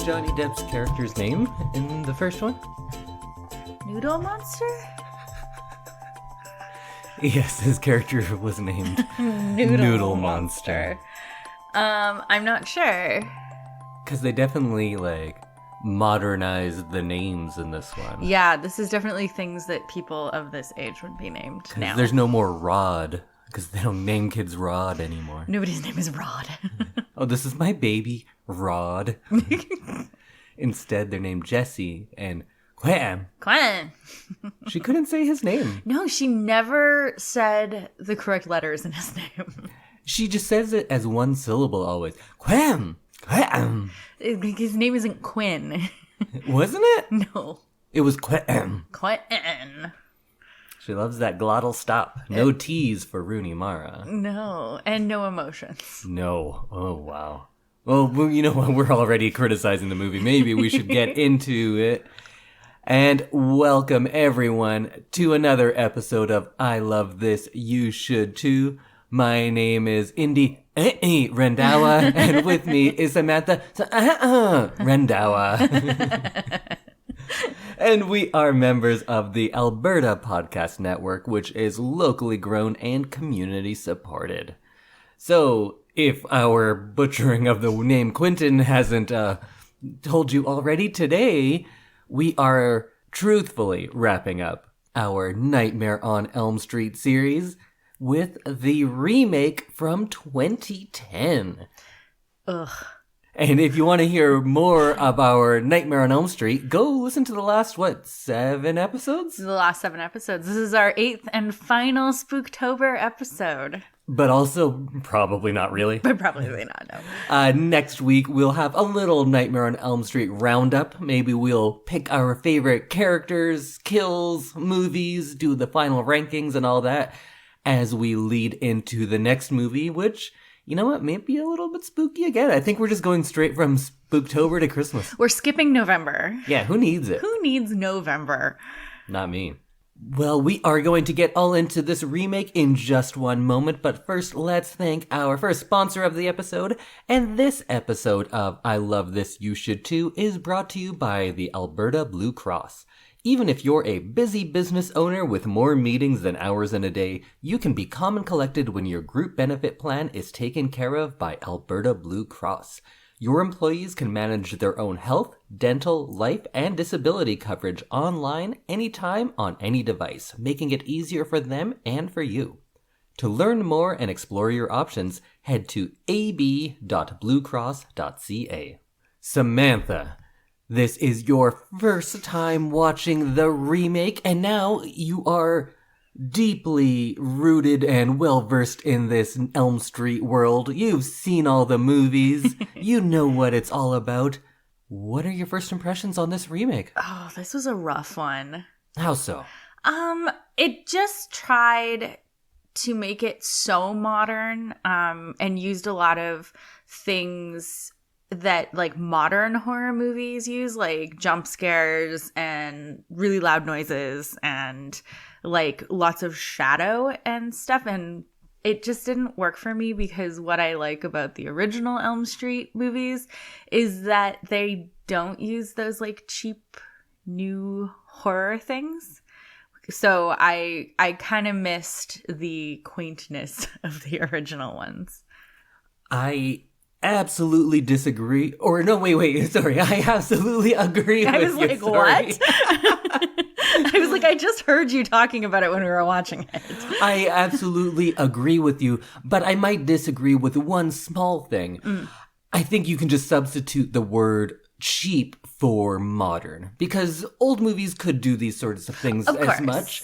Johnny Depp's character's name in the first one? Noodle Monster? Yes, his character was named Noodle Monster. I'm not sure. Because they definitely, modernized the names in this one. Yeah, this is definitely things that people of this age would be named now. There's no more Rod, because they don't name kids Rod anymore. Nobody's name is Rod. Oh, this is my baby, Rod. Instead, they're named Jessie and Quam. She couldn't say his name. No, she never said the correct letters in his name. She just says it as one syllable always. Quam. Quam. His name isn't Quinn. Wasn't it? No. It was Quam. Quinn. She loves that glottal stop. No T's for Rooney Mara. No. And no emotions. No. Oh, wow. Well, you know what? We're already criticizing the movie. Maybe we should get into it. And welcome, everyone, to another episode of I Love This, You Should Too. My name is Indy Rendawa, and with me is Samantha Rendawa. And we are members of the Alberta Podcast Network, which is locally grown and community supported. So, if our butchering of the name Quentin hasn't told you already, today we are truthfully wrapping up our Nightmare on Elm Street series with the remake from 2010. Ugh. And if you want to hear more of our Nightmare on Elm Street, go listen to the last, 7 episodes? The last 7 episodes. This is our 8th and final Spooktober episode. But also, probably not really. But probably not, no. Next week, we'll have a little Nightmare on Elm Street roundup. Maybe we'll pick our favorite characters, kills, movies, do the final rankings and all that as we lead into the next movie, which, you know what, may be a little bit spooky again. I think we're just going straight from Spooktober to Christmas. We're skipping November. Yeah, who needs it? Who needs November? Not me. Well, we are going to get all into this remake in just one moment, but first, let's thank our first sponsor of the episode. And this episode of I Love This, You Should Too is brought to you by the Alberta Blue Cross. Even if you're a busy business owner with more meetings than hours in a day, you can be calm and collected when your group benefit plan is taken care of by Alberta Blue Cross. Your employees can manage their own health, dental, life, and disability coverage online, anytime, on any device, making it easier for them and for you. To learn more and explore your options, head to ab.bluecross.ca. Samantha, this is your first time watching the remake, and now you are deeply rooted and well-versed in this Elm Street world. You've seen all the movies. You know what it's all about. What are your first impressions on this remake? Oh, this was a rough one. How so? It just tried to make it so modern, and used a lot of things that modern horror movies use, like jump scares and really loud noises and lots of shadow and stuff, and it just didn't work for me because what I like about the original Elm Street movies is that they don't use those cheap new horror things. So I kind of missed the quaintness of the original ones. I absolutely disagree. Or no, wait, sorry. I absolutely agree with you. I was like, what? I was like, I just heard you talking about it when we were watching it. I absolutely agree with you, but I might disagree with one small thing. I think you can just substitute the word cheap for modern, because old movies could do these sorts of things as much.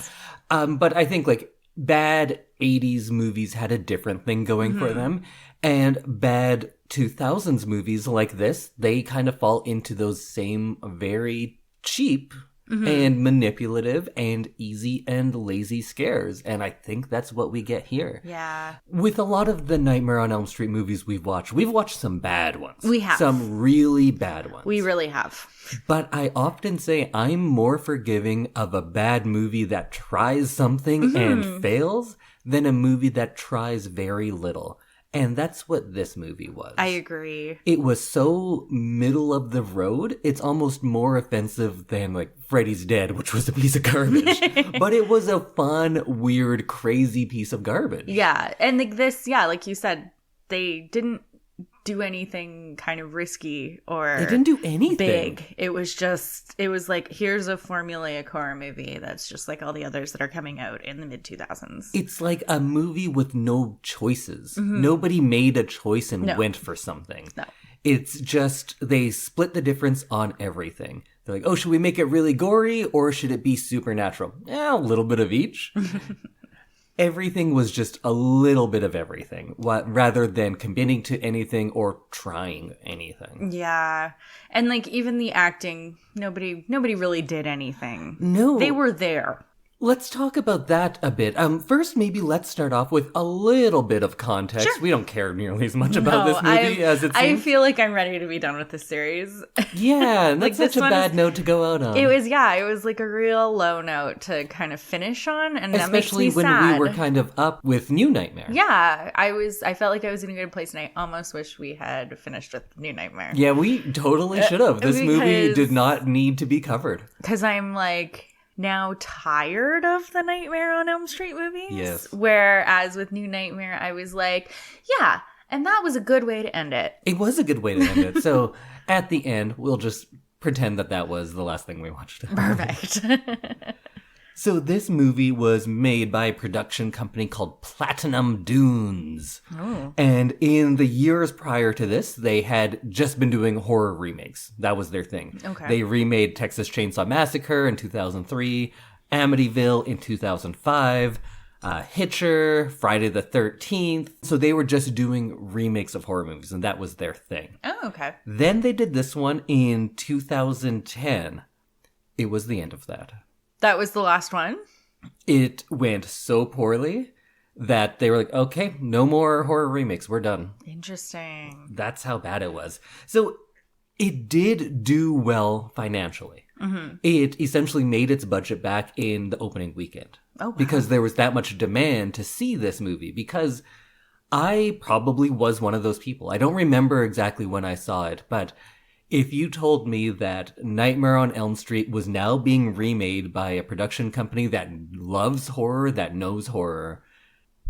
But I think bad 80s movies had a different thing going for them, and bad 2000s movies like this, they kind of fall into those same very cheap and manipulative and easy and lazy scares. And I think that's what we get here. Yeah. With a lot of the Nightmare on Elm Street movies we've watched some bad ones. We have. Some really bad ones. We really have. But I often say I'm more forgiving of a bad movie that tries something and fails than a movie that tries very little. And that's what this movie was. I agree. It was so middle of the road, it's almost more offensive than like Freddy's Dead, which was a piece of garbage. But it was a fun, weird, crazy piece of garbage. Yeah. And like this, yeah, like you said, they didn't do anything kind of risky or They didn't do anything big. It was like, here's a formulaic horror movie that's just like all the others that are coming out in the mid 2000s. It's like a movie with no choices. Nobody made a choice and went for something. No. It's just they split the difference on everything. They're like, oh, should we make it really gory or should it be supernatural? A little bit of each. Everything was just a little bit of everything, rather than committing to anything or trying anything. Yeah. And like even the acting, nobody really did anything. No. They were there. Let's talk about that a bit. First, maybe let's start off with a little bit of context. Sure. We don't care nearly as much about this movie as it seems. I feel like I'm ready to be done with this series. Yeah, and that's Like, such a bad note to go out on. It was like a real low note to kind of finish on, and that makes Especially me when sad. we were kind of up with New Nightmare. Yeah, I felt like I was in a good place, and I almost wish we had finished with New Nightmare. Yeah, we totally should have. This movie because- did not need to be covered. Because I'm like now tired of the Nightmare on Elm Street movies. Yes. Whereas with New Nightmare, I was like, yeah, and that was a good way to end it. It was a good way to end it. So at the end, we'll just pretend that was the last thing we watched. Perfect. So this movie was made by a production company called Platinum Dunes. Oh. And in the years prior to this, they had just been doing horror remakes. That was their thing. Okay. They remade Texas Chainsaw Massacre in 2003, Amityville in 2005, Hitcher, Friday the 13th. So they were just doing remakes of horror movies, and that was their thing. Oh, okay. Then they did this one in 2010. It was the end of that. That was the last one? It went so poorly that they were like, okay, no more horror remakes. We're done. Interesting. That's how bad it was. So it did do well financially. Mm-hmm. It essentially made its budget back in the opening weekend. Oh, wow. Because there was that much demand to see this movie. Because I probably was one of those people. I don't remember exactly when I saw it, but if you told me that Nightmare on Elm Street was now being remade by a production company that loves horror, that knows horror,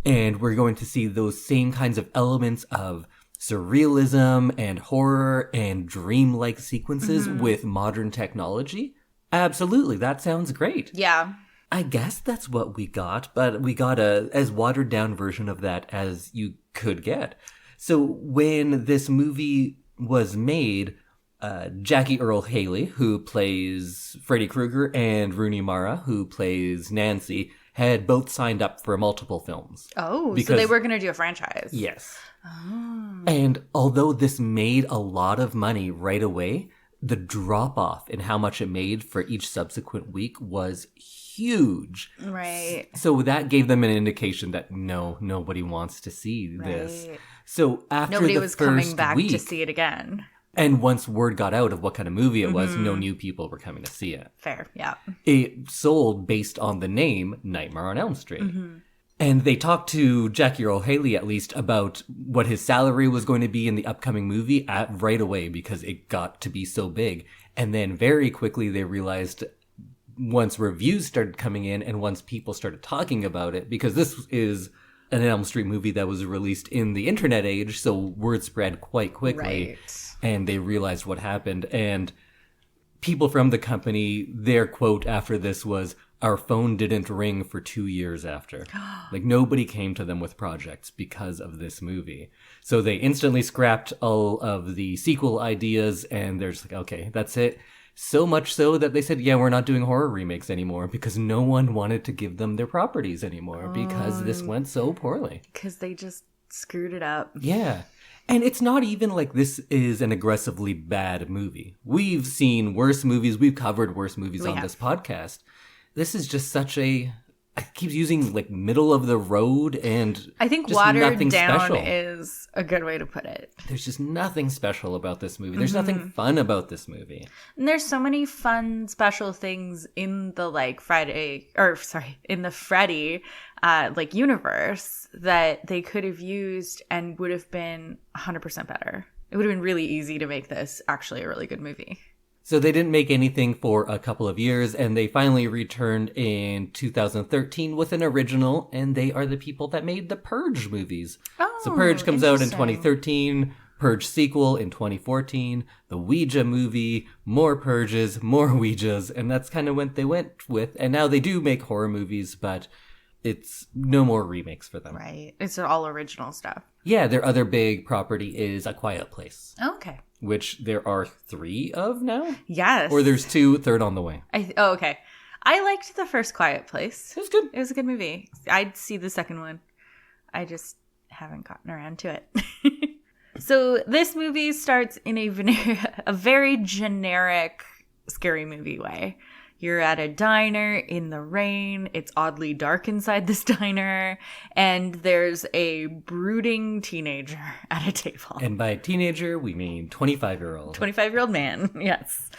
and we're going to see those same kinds of elements of surrealism and horror and dreamlike sequences with modern technology, absolutely, that sounds great. Yeah. I guess that's what we got, but we got a as watered down version of that as you could get. So when this movie was made, Jackie Earle Haley, who plays Freddy Krueger, and Rooney Mara, who plays Nancy, had both signed up for multiple films. Oh, so they were going to do a franchise. Yes. Oh. And although this made a lot of money right away, the drop-off in how much it made for each subsequent week was huge. Right. So that gave them an indication that nobody wants to see this. Right. So after Nobody the was first coming back week, to see it again. and once word got out of what kind of movie it was, no new people were coming to see it. Fair, yeah. It sold based on the name Nightmare on Elm Street. And they talked to Jackie Earle Haley, at least, about what his salary was going to be in the upcoming movie right away because it got to be so big. And then very quickly they realized, once reviews started coming in and once people started talking about it, because this is an Elm Street movie that was released in the internet age, so word spread quite quickly. Right. And they realized what happened. And people from the company, their quote after this was, "Our phone didn't ring for 2 years after." Like, nobody came to them with projects because of this movie. So they instantly scrapped all of the sequel ideas, and they're just like, okay, that's it. So much so that they said, yeah, we're not doing horror remakes anymore because no one wanted to give them their properties anymore because this went so poorly. Because they just screwed it up. Yeah. And it's not even like this is an aggressively bad movie. We've seen worse movies. We've covered worse movies on this podcast. This is just such a keeps using like middle of the road and I think just watered nothing down special. is a good way to put it. There's just nothing special about this movie. There's nothing fun about this movie. And there's so many fun special things in the like in the Freddy like universe that they could have used and would have been 100% better. It would have been really easy to make this actually a really good movie. So they didn't make anything for a couple of years, and they finally returned in 2013 with an original, and they are the people that made the Purge movies. Oh, so Purge comes out in interesting. 2013, Purge sequel in 2014, the Ouija movie, more Purges, more Ouijas, and that's kind of what they went with. And now they do make horror movies, but it's no more remakes for them. Right. It's all original stuff. Yeah, their other big property is A Quiet Place, Okay. which there are 3 of now? Yes. Or there's 2, third on the way. Okay. I liked the first Quiet Place. It was good. It was a good movie. I'd see the second one. I just haven't gotten around to it. So this movie starts in a very generic scary movie way. You're at a diner in the rain. It's oddly dark inside this diner. And there's a brooding teenager at a table. And by teenager, we mean 25-year-old. 25-year-old man, yes.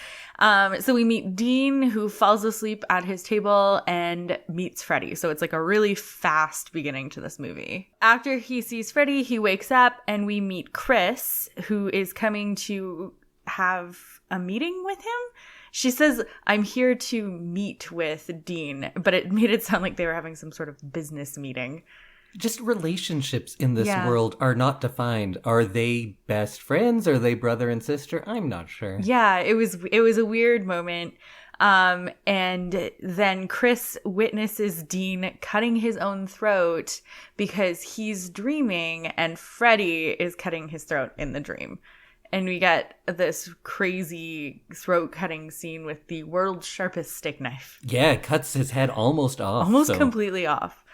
So we meet Dean, who falls asleep at his table and meets Freddy. So it's like a really fast beginning to this movie. After he sees Freddy, he wakes up and we meet Chris, who is coming to have a meeting with him. She says, I'm here to meet with Dean, but it made it sound like they were having some sort of business meeting. Just relationships in this world are not defined. Are they best friends? Are they brother and sister? I'm not sure. Yeah, it was a weird moment. And then Chris witnesses Dean cutting his own throat because he's dreaming and Freddy is cutting his throat in the dream. And we get this crazy throat-cutting scene with the world's sharpest steak knife. Yeah, it cuts his head almost off. Almost completely off.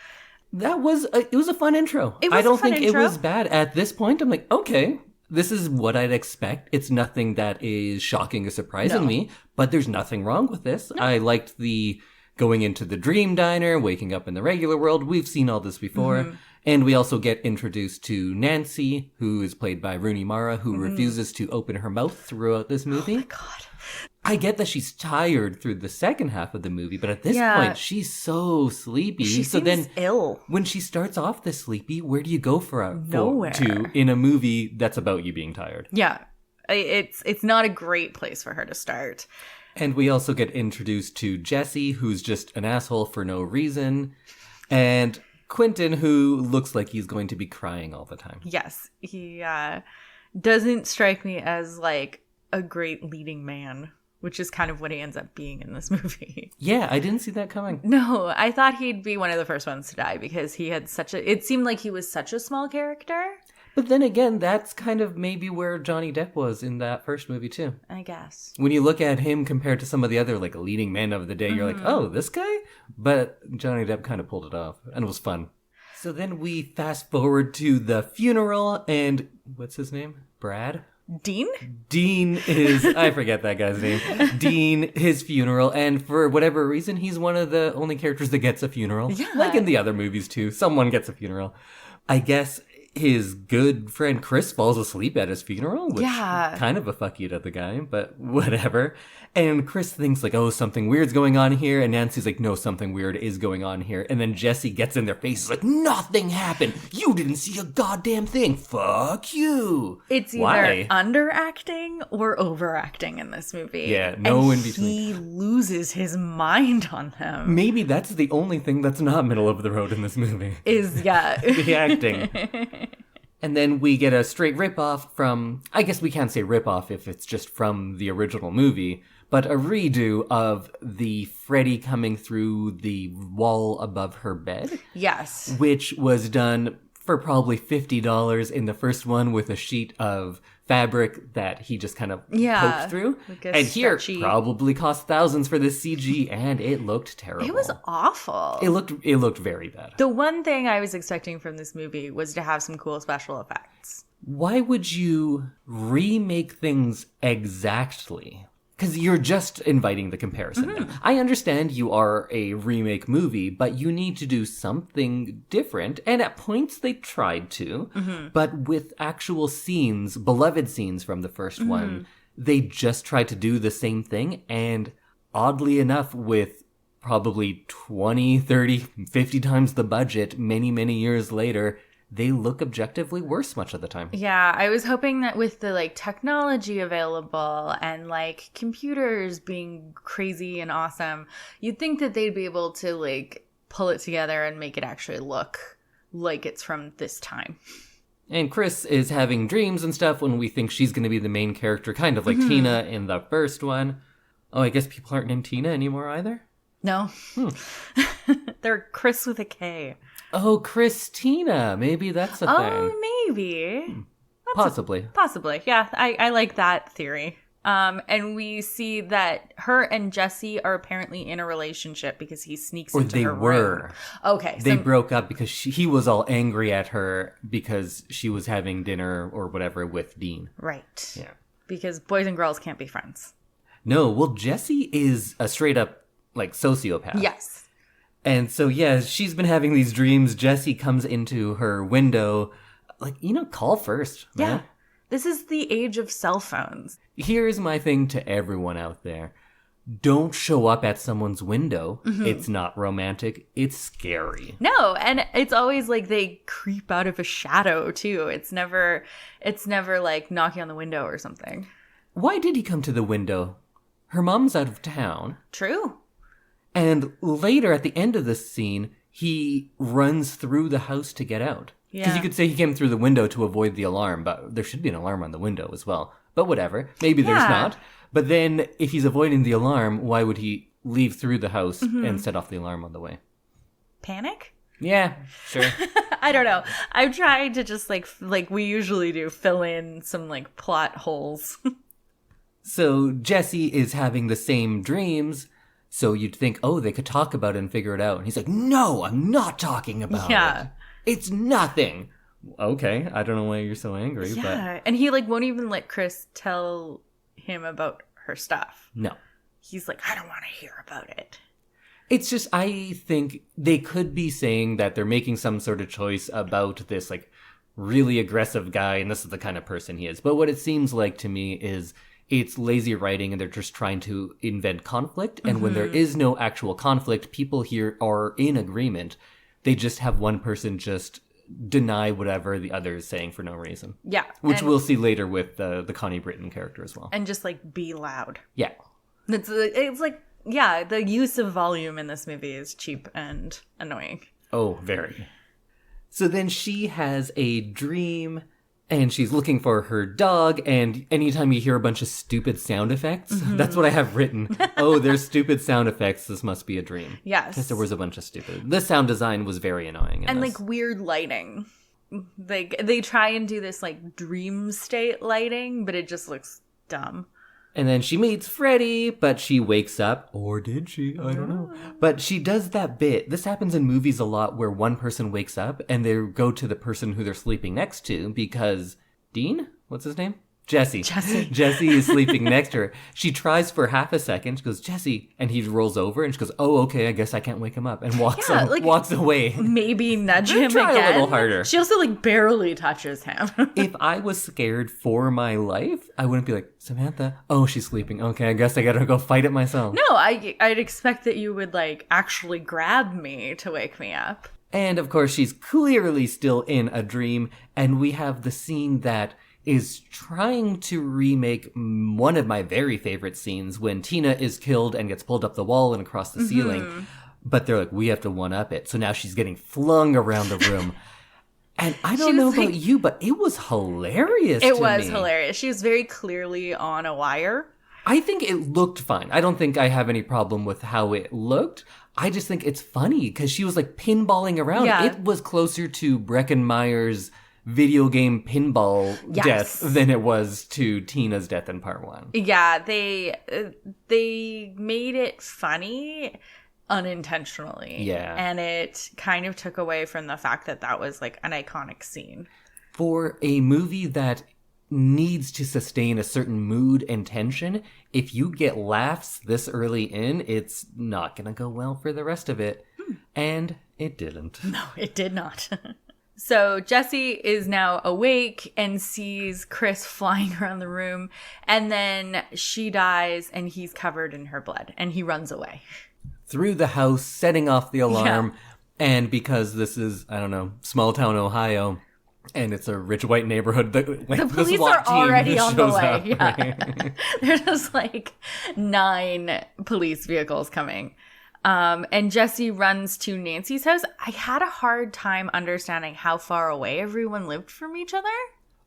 It was a fun intro. It was I don't a fun think intro. it was bad. At this point, I'm like, okay, this is what I'd expect. It's nothing that is shocking or surprising me, but there's nothing wrong with this. No. I liked the going into the dream diner, waking up in the regular world. We've seen all this before. Mm-hmm. And we also get introduced to Nancy, who is played by Rooney Mara, who refuses to open her mouth throughout this movie. Oh my God. I get that she's tired through the second half of the movie, but at this point, she's so sleepy. She seems ill. When she starts off this sleepy, where do you go Nowhere. In a movie that's about you being tired? Yeah. It's not a great place for her to start. And we also get introduced to Jesse, who's just an asshole for no reason. And Quentin, who looks like he's going to be crying all the time. Yes, he doesn't strike me as like a great leading man, which is kind of what he ends up being in this movie. Yeah, I didn't see that coming. No, I thought he'd be one of the first ones to die because he had it seemed like he was such a small character. But then again, that's kind of maybe where Johnny Depp was in that first movie too. I guess. When you look at him compared to some of the other like leading men of the day, you're like, oh, this guy? But Johnny Depp kind of pulled it off, and it was fun. So then we fast forward to the funeral, and what's his name? Brad? Dean? Dean is, I forget that guy's name. Dean, his funeral, and for whatever reason, he's one of the only characters that gets a funeral. Yeah. Like in the other movies too, someone gets a funeral. I guess his good friend Chris falls asleep at his funeral, which kind of a fuck you to the guy, but whatever. And Chris thinks like, oh, something weird's going on here. And Nancy's like, no, something weird is going on here. And then Jesse gets in their faces like, nothing happened. You didn't see a goddamn thing. Fuck you. It's either underacting or overacting in this movie. Yeah, no in between. He loses his mind on them. Maybe that's the only thing that's not middle of the road in this movie. The acting. And then we get a straight ripoff from, I guess we can't say ripoff if it's just from the original movie, but a redo of the Freddy coming through the wall above her bed. Yes. Which was done for probably $50 in the first one with a sheet of fabric that he just kind of poked through. Like and here probably cost thousands for this CG, and it looked terrible. It was awful. It looked very bad. The one thing I was expecting from this movie was to have some cool special effects. Why would you remake things exactly? Because you're just inviting the comparison. Now. I understand you are a remake movie, but you need to do something different. And at points they tried to, but with actual scenes, beloved scenes from the first one, they just tried to do the same thing. And oddly enough, with probably 20, 30, 50 times the budget, many, many years later, they look objectively worse much of the time. Yeah, I was hoping that with the like technology available and like computers being crazy and awesome, you'd think that they'd be able to like pull it together and make it actually look like it's from this time. And Chris is having dreams and stuff when we think she's going to be the main character, kind of like Tina in the first one. Oh, I guess people aren't named Tina anymore either? No. They're Chris with a K. Oh, Christina. Maybe that's a thing. Oh, maybe. Possibly. Possibly. Yeah, I like that theory. And we see that her and Jesse are apparently in a relationship because he sneaks into her room. Okay. They broke up because he was all angry at her because she was having dinner or whatever with Dean. Right. Yeah. Because boys and girls can't be friends. No, well, Jesse is a straight up, like, sociopath. Yes. And so, yeah, she's been having these dreams. Jesse comes into her window. Like, call first, man. Yeah. This is the age of cell phones. Here's my thing to everyone out there. Don't show up at someone's window. It's not romantic. It's scary. No, and it's always like they creep out of a shadow, too. It's never like knocking on the window or something. Why did he come to the window? Her mom's out of town. True. And later, at the end of this scene, he runs through the house to get out. Because you could say he came through the window to avoid the alarm, but there should be an alarm on the window as well. But whatever. Maybe there's not. But then, if he's avoiding the alarm, why would he leave through the house and set off the alarm on the way? Panic? Yeah, sure. I don't know. I've tried to just, like we usually do, fill in some, like, plot holes. So, Jesse is having the same dreams. So you'd think, oh, they could talk about it and figure it out. And he's like, no, I'm not talking about it. It's nothing. Okay, I don't know why you're so angry. But and he, like, won't even let Chris tell him about her stuff. No. He's like, I don't want to hear about it. It's just, I think they could be saying that they're making some sort of choice about this, like, really aggressive guy, and this is the kind of person he is. But what it seems like to me is it's lazy writing and they're just trying to invent conflict. And when there is no actual conflict, people here are in agreement. They just have one person just deny whatever the other is saying for no reason. Yeah. Which we'll see later with the Connie Britton character as well. And just, like, be loud. Yeah. It's like, yeah, the use of volume in this movie is cheap and annoying. Oh, very. So then she has a dream. And she's looking for her dog, and anytime you hear a bunch of stupid sound effects, that's what I have written. Oh, there's stupid sound effects. This must be a dream. Yes. Because there was a bunch of stupid. The sound design was very annoying. And, like, weird lighting. Like, they try and do this, like, dream state lighting, but it just looks dumb. And then she meets Freddy, but she wakes up. Or did she? I don't know. But she does that bit. This happens in movies a lot where one person wakes up and they go to the person who they're sleeping next to because Dean? What's his name? Jesse. Jesse is sleeping next to her. She tries for half a second. She goes, Jesse. And he rolls over and she goes, oh, okay, I guess I can't wake him up. And walks away. Maybe nudge him Try again. a little harder. She also, like, barely touches him. If I was scared for my life, I wouldn't be like, Samantha, oh, she's sleeping. Okay, I guess I gotta go fight it myself. No, I'd expect that you would, like, actually grab me to wake me up. And, of course, she's clearly still in a dream. And we have the scene that is trying to remake one of my very favorite scenes when Tina is killed and gets pulled up the wall and across the ceiling. But they're like, we have to one-up it. So now she's getting flung around the room. And I don't know about you, but it was hilarious to me. It was hilarious. She was very clearly on a wire. I think it looked fine. I don't think I have any problem with how it looked. I just think it's funny because she was like pinballing around. Yeah. It was closer to Breckenmeyer's video game pinball death than it was to Tina's death in part one. Yeah, they made it funny unintentionally. Yeah. And it kind of took away from the fact that that was like an iconic scene. For a movie that needs to sustain a certain mood and tension. If you get laughs this early in, it's not going to go well for the rest of it. And it didn't. No, it did not. So Jesse is now awake and sees Chris flying around the room. And then she dies and he's covered in her blood. And he runs away. Through the house, setting off the alarm. Yeah. And because this is, I don't know, small town Ohio, and it's a rich white neighborhood, the police are already on the way. Up, yeah. Right? There's just like 9 police vehicles coming. And Jesse runs to Nancy's house. I had a hard time understanding how far away everyone lived from each other.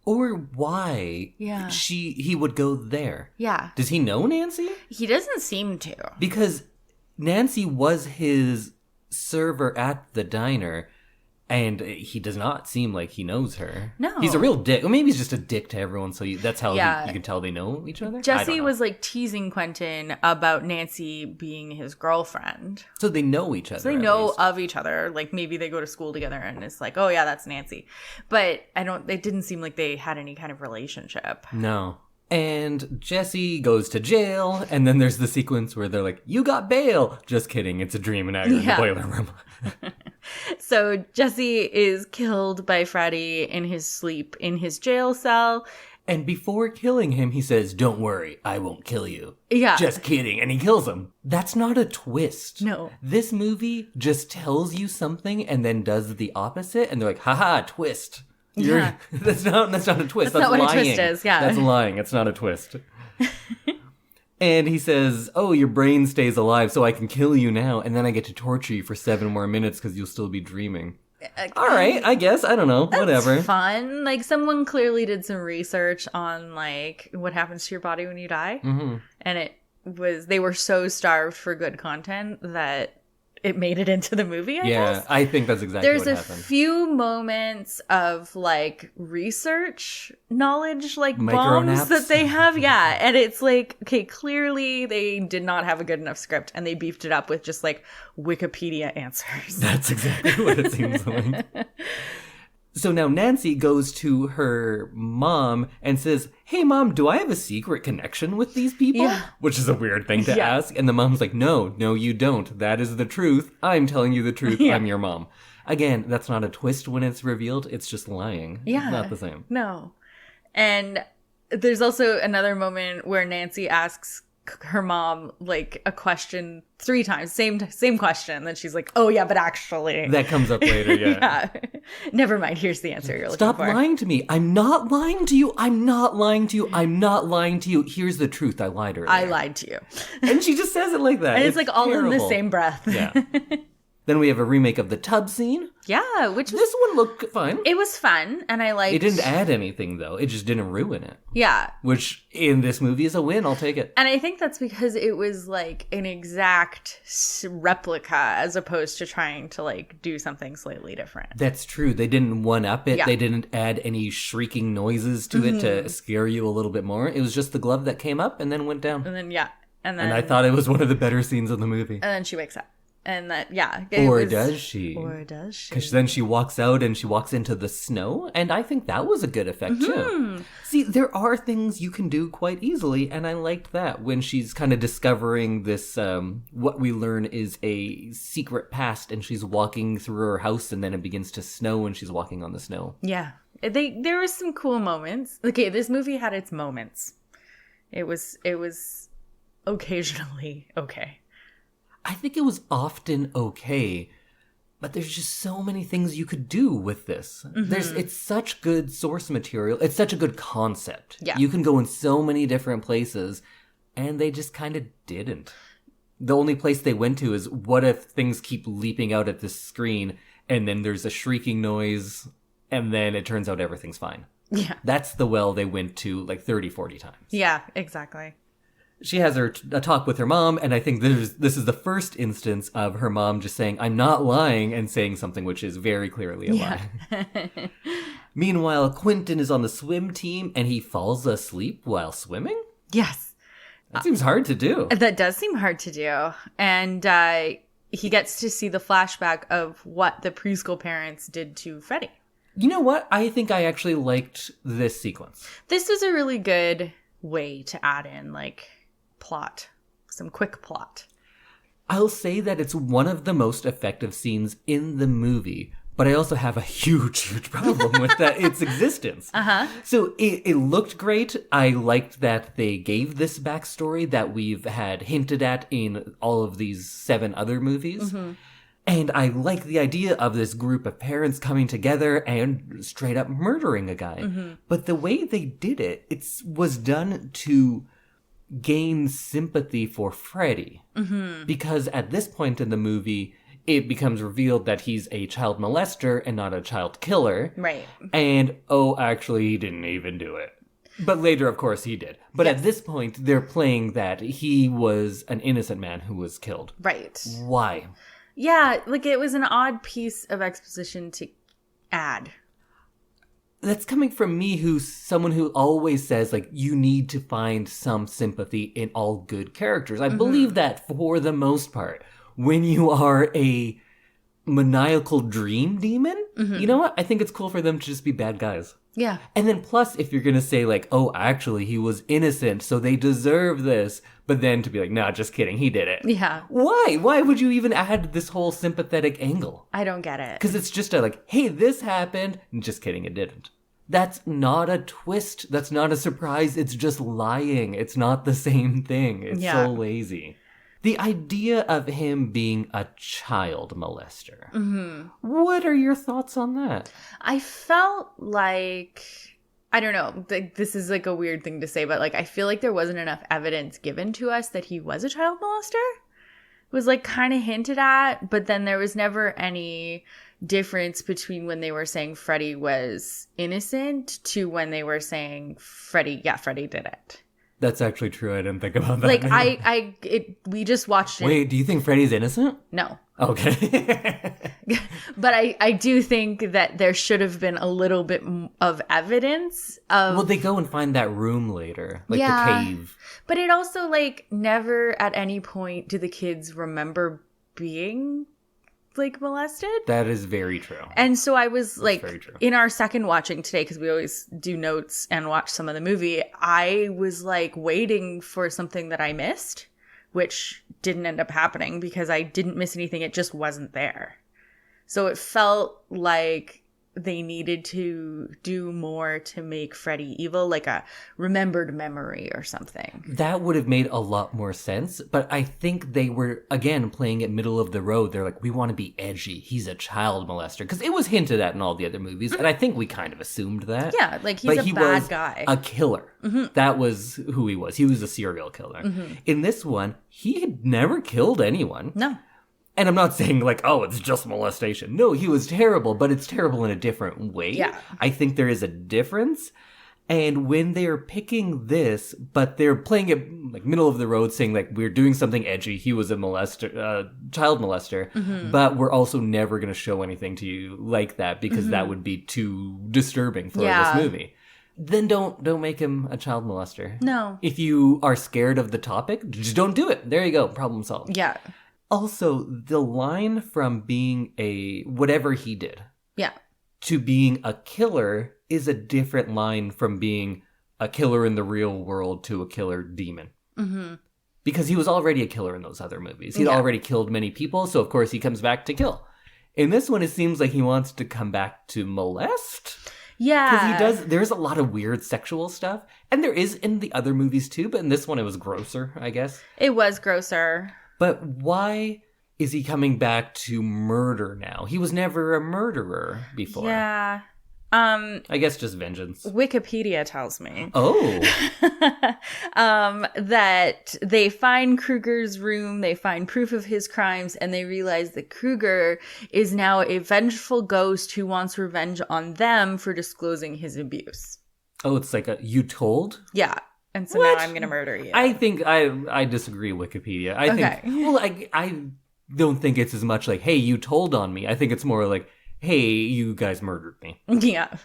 Or why he would go there. Yeah. Does he know Nancy? He doesn't seem to. Because Nancy was his server at the diner, and he does not seem like he knows her. No. He's a real dick. Or maybe he's just a dick to everyone, so that's how you can tell they know each other? Jesse was like teasing Quentin about Nancy being his girlfriend. So they know each other. So they know of each other. Like maybe they go to school together and it's like, oh yeah, that's Nancy. But it didn't seem like they had any kind of relationship. No. And Jesse goes to jail, and then there's the sequence where they're like, you got bail! Just kidding, it's a dream, and now you're in the boiler room. So Jesse is killed by Freddy in his sleep in his jail cell. And before killing him, he says, don't worry, I won't kill you. Yeah. Just kidding, and he kills him. That's not a twist. No. This movie just tells you something and then does the opposite, and they're like, haha, twist. That's not a twist. That's not what lying. A twist is, yeah. That's lying. It's not a twist. And he says, oh, your brain stays alive so I can kill you now, and then I get to torture you for 7 more minutes because you'll still be dreaming. All right, I guess. I don't know. Whatever. Fun. Like, someone clearly did some research on, like, what happens to your body when you die. Mm-hmm. And they were so starved for good content that it made it into the movie, I guess. I think that's exactly what happened. There's a few moments of, like, research knowledge, like, bombs that they have. Yeah, and it's like, okay, clearly they did not have a good enough script, and they beefed it up with just, like, Wikipedia answers. That's exactly what it seems like. So now Nancy goes to her mom and says, hey, Mom, do I have a secret connection with these people? Yeah. Which is a weird thing to ask. And the mom's like, no, you don't. That is the truth. I'm telling you the truth. Yeah. I'm your mom. Again, that's not a twist when it's revealed. It's just lying. Yeah. It's not the same. No. And there's also another moment where Nancy asks her mom, like, a question 3 times, same question, and then she's like, oh yeah, but actually that comes up later. Yeah. Never mind, here's the answer you're looking for. Stop lying to me. I'm not lying to you. I'm not lying to you. Here's the truth. I lied earlier. I lied to you. And she just says it like that. And it's like all terrible. in the same breath. Yeah. Then we have a remake of the tub scene. Yeah, which was... This one looked fun. It was fun, and I liked... It didn't add anything, though. It just didn't ruin it. Yeah. Which, in this movie, is a win. I'll take it. And I think that's because it was, like, an exact replica, as opposed to trying to, like, do something slightly different. That's true. They didn't one-up it. Yeah. They didn't add any shrieking noises to it to scare you a little bit more. It was just the glove that came up and then went down. And then, yeah. And I thought it was one of the better scenes in the movie. And then she wakes up. And that, yeah. Does she? Or does she? Because then she walks out and she walks into the snow. And I think that was a good effect, too. See, there are things you can do quite easily. And I liked that when she's kind of discovering this, what we learn is a secret past. And she's walking through her house and then it begins to snow and she's walking on the snow. Yeah. There were some cool moments. Okay, this movie had its moments. It was occasionally okay. I think it was often okay, but there's just so many things you could do with this. It's such good source material. It's such a good concept. Yeah. You can go in so many different places, and they just kind of didn't. The only place they went to is, what if things keep leaping out at this screen, and then there's a shrieking noise, and then it turns out everything's fine. Yeah. That's the well they went to like 30, 40 times. Yeah, exactly. She has a talk with her mom, and I think this is the first instance of her mom just saying, I'm not lying, and saying something which is very clearly a lie. Meanwhile, Quentin is on the swim team, and he falls asleep while swimming? Yes. That seems hard to do. That does seem hard to do. And he gets to see the flashback of what the preschool parents did to Freddy. You know what? I think I actually liked this sequence. This was a really good way to add in, like, plot. Some quick plot. I'll say that it's one of the most effective scenes in the movie, but I also have a huge problem with its existence. So it looked great. I liked that they gave this backstory that we've had hinted at in all of these 7 other movies. And I like the idea of this group of parents coming together and straight up murdering a guy. But the way they did it, was done to gain sympathy for Freddy. Because at this point in the movie, it becomes revealed that he's a child molester and not a child killer. Right. And, actually, he didn't even do it. But later, of course, he did. But at this point, they're playing that he was an innocent man who was killed. Right. Why? Yeah, like, it was an odd piece of exposition to add. That's coming from me, who's someone who always says, like, you need to find some sympathy in all good characters. I believe that for the most part. When you are a maniacal dream demon, you know what? I think it's cool for them to just be bad guys. Yeah. And then plus, if you're going to say, like, actually, he was innocent, so they deserve this. But then to be like, nah, just kidding, he did it. Yeah. Why? Why would you even add this whole sympathetic angle? I don't get it. Because it's just hey, this happened. Just kidding, it didn't. That's not a twist. That's not a surprise. It's just lying. It's not the same thing. It's so lazy. The idea of him being a child molester. What are your thoughts on that? I felt like, I don't know, this is like a weird thing to say, but like I feel like there wasn't enough evidence given to us that he was a child molester. It was like kind of hinted at, but then there was never any difference between when they were saying Freddy was innocent to when they were saying Freddy did it. That's actually true. I didn't think about that. Like, we just watched it. Wait, do you think Freddy's innocent? No. Okay. But I do think that there should have been a little bit of evidence of... Well, they go and find that room later, like the cave. But it also, like, never at any point do the kids remember being, like, molested. That is very true. And so I was, That's like, very true. in our second watching today, because we always do notes and watch some of the movie, I was, like, waiting for something that I missed, which didn't end up happening because I didn't miss anything. It just wasn't there. So it felt like they needed to do more to make Freddy evil, like a remembered memory or something. That would have made a lot more sense, but I think they were, again, playing it middle of the road. They're like, we want to be edgy. He's a child molester. Because it was hinted at in all the other movies, and I think we kind of assumed that. Yeah, like he's a bad guy. A killer. That was who he was. He was a serial killer. In this one, he had never killed anyone. No. And I'm not saying, like, it's just molestation. No, he was terrible, but it's terrible in a different way. Yeah. I think there is a difference. And when they're picking this, but they're playing it, like, middle of the road, saying, like, we're doing something edgy. He was a child molester. But we're also never going to show anything to you like that because that would be too disturbing for this movie. Then don't make him a child molester. No. If you are scared of the topic, just don't do it. There you go. Problem solved. Yeah. Also, the line from being whatever he did to being a killer is a different line from being a killer in the real world to a killer demon. Because he was already a killer in those other movies. He'd already killed many people, so of course he comes back to kill. In this one, it seems like he wants to come back to molest. Yeah. Because there's a lot of weird sexual stuff. And there is in the other movies too, but in this one it was grosser, I guess. It was grosser. But why is he coming back to murder now? He was never a murderer before. Yeah. I guess just vengeance. Wikipedia tells me. Oh. That they find Krueger's room, they find proof of his crimes, and they realize that Krueger is now a vengeful ghost who wants revenge on them for disclosing his abuse. Oh, it's like you told? Yeah. And so What? now I'm going to murder you. I think I disagree, Wikipedia. I don't think it's as much like, hey, you told on me. I think it's more like, hey, you guys murdered me. Yeah.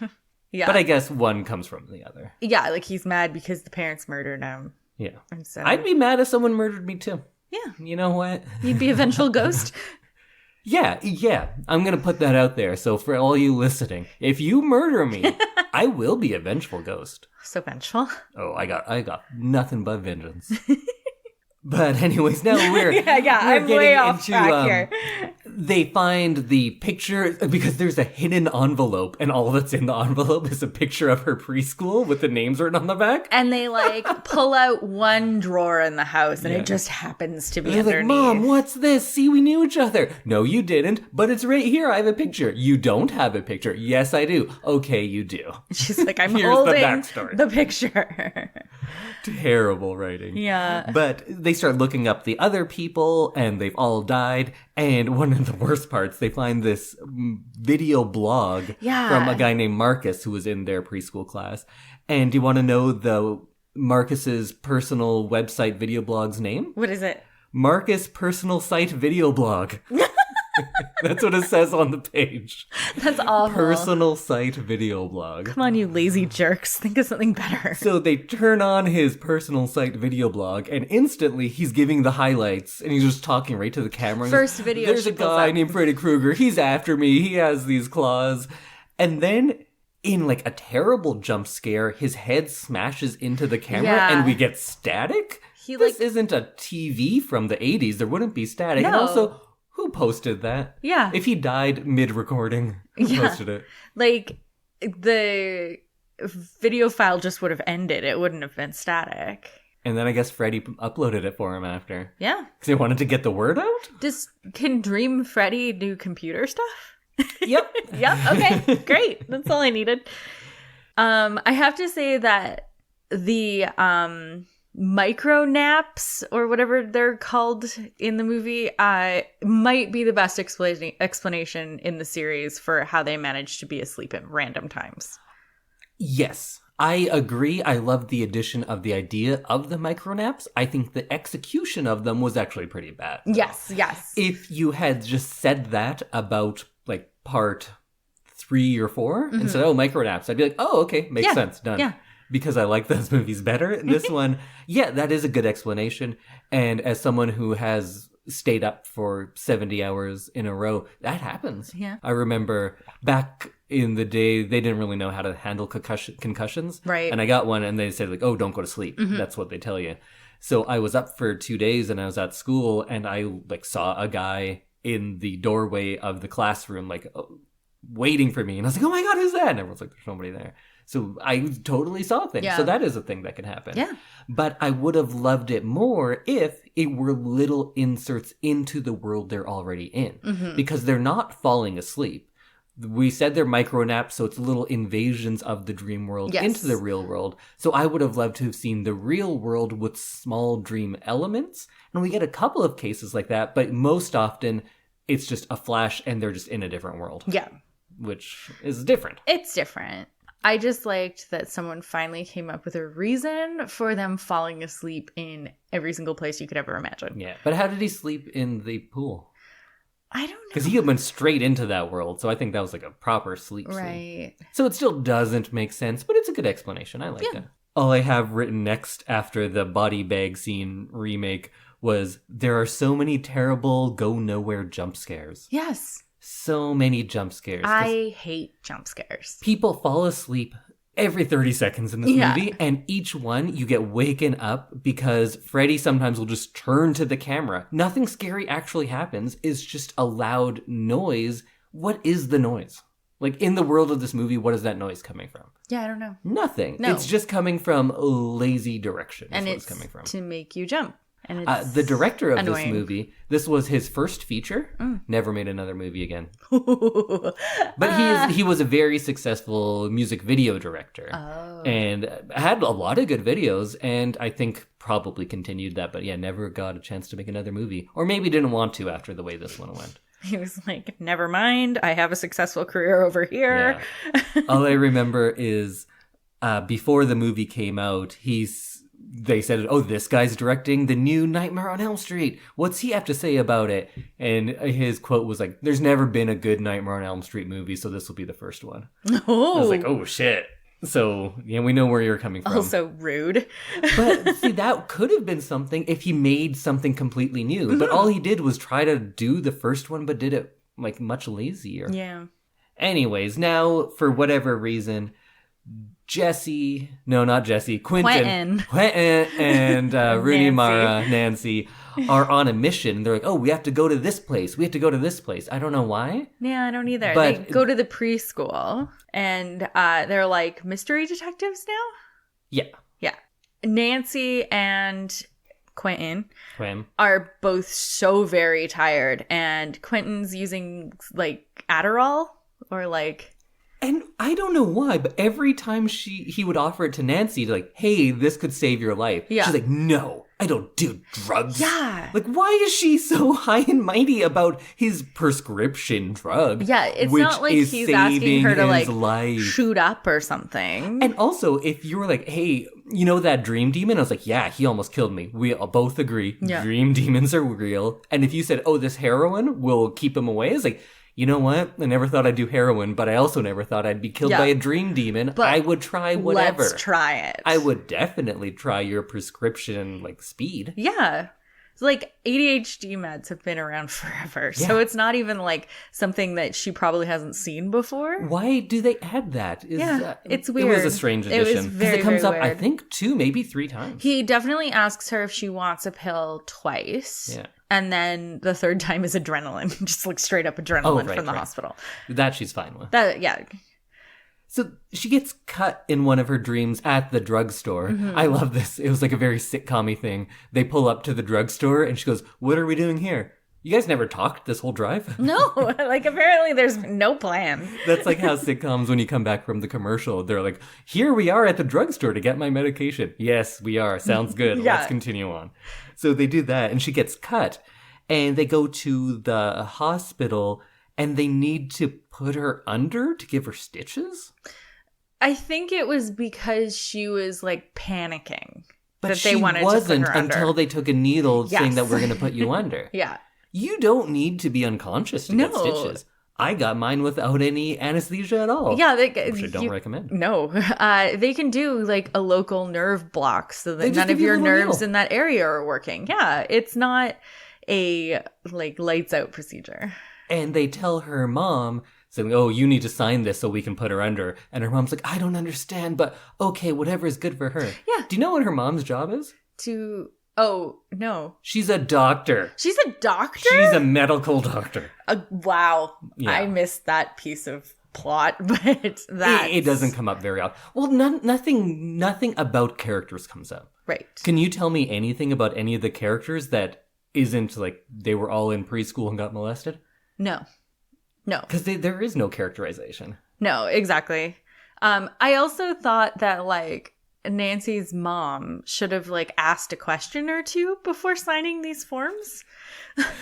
Yeah. But I guess one comes from the other. Yeah, like he's mad because the parents murdered him. Yeah. And so I'd be mad if someone murdered me too. Yeah. You know what? You'd be a vengeful ghost. Yeah. I'm going to put that out there. So for all you listening, if you murder me, I will be a vengeful ghost. So vengeful. Oh, I got nothing but vengeance. But anyways, now we're I'm way off track here. They find the picture because there's a hidden envelope, and all that's in the envelope is a picture of her preschool with the names written on the back. And they like pull out one drawer in the house, and it just happens to be They're underneath. like, Mom, what's this? See, we knew each other. No, you didn't, but it's right here. I have a picture. You don't have a picture. Yes, I do. Okay, you do. She's like, I'm Here's holding the backstory. the picture. Terrible writing. Yeah. But they start looking up the other people, and they've all died. And one of the worst parts, they find this video blog from a guy named Marcus who was in their preschool class. And do you want to know the Marcus's personal website video blog's name? What is it? Marcus Personal Site Video Blog. That's what it says on the page. That's awful. Personal Site Video Blog. Come on, you lazy jerks. Think of something better. So they turn on his personal site video blog, and instantly he's giving the highlights, and he's just talking right to the camera. First video There's she a pulls guy up. named Freddy Krueger. He's after me. He has these claws. And then, in like a terrible jump scare, his head smashes into the camera, and we get static? This isn't a TV from the 80s. There wouldn't be static. No. And also, who posted that? Yeah. If he died mid-recording, who posted it? Like, the video file just would have ended. It wouldn't have been static. And then I guess Freddy uploaded it for him after. Yeah. Because they wanted to get the word out? Can Dream Freddy do computer stuff? Yep. Yep. Okay. Great. That's all I needed. I have to say that the micro naps or whatever they're called in the movie might be the best explanation in the series for how they managed to be asleep at random times. Yes, I agree. I love the addition of the idea of the micronaps. I think the execution of them was actually pretty bad. Yes. If you had just said that about like part 3 or 4 and said, oh, micronaps, I'd be like, oh, okay, makes sense, done. Yeah. Because I like those movies better. This one, that is a good explanation. And as someone who has stayed up for 70 hours in a row, that happens. Yeah. I remember back in the day, they didn't really know how to handle concussions. Right. And I got one and they said like, oh, don't go to sleep. That's what they tell you. So I was up for 2 days and I was at school and I like saw a guy in the doorway of the classroom, like waiting for me. And I was like, oh my God, who's that? And everyone's like, there's nobody there. So I totally saw things. Yeah. So that is a thing that can happen. Yeah. But I would have loved it more if it were little inserts into the world they're already in. Because they're not falling asleep. We said they're micro naps, so it's little invasions of the dream world into the real world. So I would have loved to have seen the real world with small dream elements. And we get a couple of cases like that, but most often it's just a flash and they're just in a different world. Yeah. Which is different. It's different. I just liked that someone finally came up with a reason for them falling asleep in every single place you could ever imagine. Yeah. But how did he sleep in the pool? I don't know. Because he went straight into that world, so I think that was like a proper sleep scene. Right. So it still doesn't make sense, but it's a good explanation. I like it. All I have written next after the body bag scene remake was, there are so many terrible go-nowhere jump scares. Yes. So many jump scares. I hate jump scares. People fall asleep every 30 seconds in this movie, and each one you get waken up because Freddy sometimes will just turn to the camera. Nothing scary actually happens. It's just a loud noise. What is the noise? Like, in the world of this movie, what is that noise coming from? Yeah, I don't know. Nothing. No. It's just coming from lazy direction. And it's it's coming from. to make you jump. And it's the director of annoying. this movie, this was his first feature. Never made another movie again. But he was a very successful music video director. And had a lot of good videos, and I think probably continued that. But yeah, never got a chance to make another movie. Or maybe didn't want to after the way this one went. He was like, never mind, I have a successful career over here. Yeah. All I remember is before the movie came out, they said, oh, this guy's directing the new Nightmare on Elm Street. What's he have to say about it? And his quote was like, there's never been a good Nightmare on Elm Street movie, so this will be the first one. Oh. I was like, oh, shit. So, yeah, we know where you're coming from. Also rude. But see, that could have been something if he made something completely new. But all he did was try to do the first one, but did it like much lazier. Yeah. Anyways, now for whatever reason, Quentin and Rooney Mara, Nancy, are on a mission. They're like, oh, we have to go to this place. We have to go to this place. I don't know why. Yeah, I don't either. But they go to the preschool, and they're like mystery detectives now? Yeah. Yeah. Nancy and Quentin Quim. are both so very tired, and Quentin's using, like, Adderall or, like... And I don't know why, but every time he would offer it to Nancy, to like, hey, this could save your life. Yeah. She's like, no, I don't do drugs. Yeah. Like, why is she so high and mighty about his prescription drug? Yeah, it's not like he's asking her to, like, life. shoot up or something. And also, if you were like, hey, you know that dream demon? I was like, yeah, he almost killed me. We both agree. Yeah. Dream demons are real. And if you said, oh, this heroin will keep him away, it's like, you know what? I never thought I'd do heroin, but I also never thought I'd be killed by a dream demon. But I would try whatever. Let's try it. I would definitely try your prescription, like, speed. Yeah. It's like ADHD meds have been around forever. Yeah. So it's not even like something that she probably hasn't seen before. Why do they add that? It's weird. It was a strange addition. Because it comes up, weird. I think, 2, maybe 3 times. He definitely asks her if she wants a pill twice. Yeah. And then the third time is adrenaline. Just like straight up adrenaline from the hospital. That she's fine with. Yeah. So she gets cut in one of her dreams at the drugstore. Mm-hmm. I love this. It was like a very sitcom-y thing. They pull up to the drugstore and she goes, what are we doing here? You guys never talked this whole drive? No, like apparently there's no plan. That's like how sitcoms, when you come back from the commercial, they're like, here we are at the drugstore to get my medication. Yes, we are. Sounds good. Yeah. Let's continue on. So they do that and she gets cut and they go to the hospital and they need to put her under to give her stitches? I think it was because she was like panicking. But that she they wanted wasn't to put her under. until they took a needle saying that we're going to put you under. Yeah. You don't need to be unconscious to get stitches. I got mine without any anesthesia at all. Yeah. Which I don't recommend. No. They can do like a local nerve block so that none of your nerves in that area are working. Yeah. It's not a like lights out procedure. And they tell her mom, saying, oh, you need to sign this so we can put her under. And her mom's like, I don't understand, but okay, whatever is good for her. Yeah. Do you know what her mom's job is? Oh, no. She's a doctor. She's a doctor? She's a medical doctor. Wow. Yeah. I missed that piece of plot, but that it doesn't come up very often. Well, nothing about characters comes up. Right. Can you tell me anything about any of the characters that isn't like they were all in preschool and got molested? No. Because there is no characterization. No, exactly. I also thought that like Nancy's mom should have like asked a question or two before signing these forms.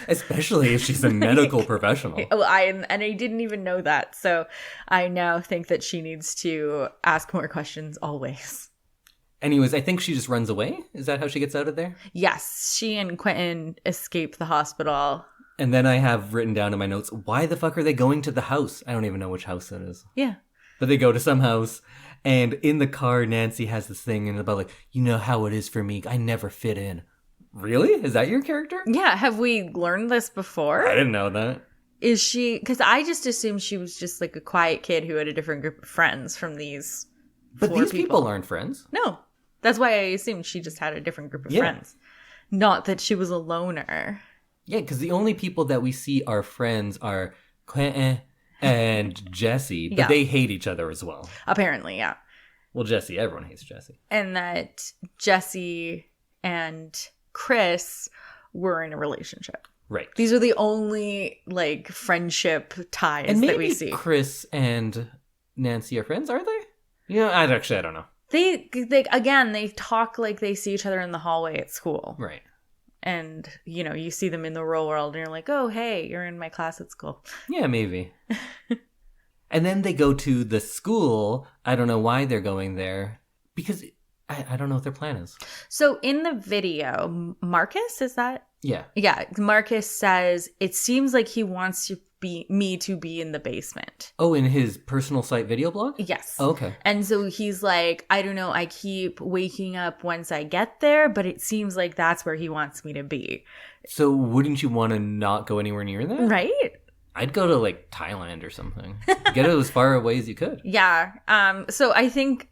Especially if she's a medical professional. I didn't even know that. So I now think that she needs to ask more questions always. Anyways, I think she just runs away. Is that how she gets out of there? Yes. She and Quentin escape the hospital. And then I have written down in my notes, why the fuck are they going to the house? I don't even know which house it is. Yeah. But they go to some house, and in the car, Nancy has this thing and about like, you know how it is for me. I never fit in. Really? Is that your character? Yeah. Have we learned this before? I didn't know that. Is she... Because I just assumed she was just like a quiet kid who had a different group of friends from these But these people aren't friends. No. That's why I assumed she just had a different group of friends. Not that she was a loner. Yeah, because the only people that we see are friends are Quentin and Jesse, but they hate each other as well. Apparently, yeah. Well, Jesse, everyone hates Jesse. And that Jesse and Chris were in a relationship. Right. These are the only, like, friendship ties that we see. And maybe Chris and Nancy are friends, are they? Yeah, I don't know. They talk like they see each other in the hallway at school. Right. And, you know, you see them in the real world and you're like, oh, hey, you're in my class at school. Yeah, maybe. And then they go to the school. I don't know why they're going there. Because I don't know what their plan is. So in the video, Marcus, is that? Yeah. Yeah. Marcus says, it seems like he wants me to be in the basement. Oh, in his personal site video blog? Yes. Oh, okay. And so he's like, I don't know, I keep waking up once I get there, but it seems like that's where he wants me to be. So wouldn't you want to not go anywhere near that? Right? I'd go to like Thailand or something. Get it as far away as you could. Yeah. So I think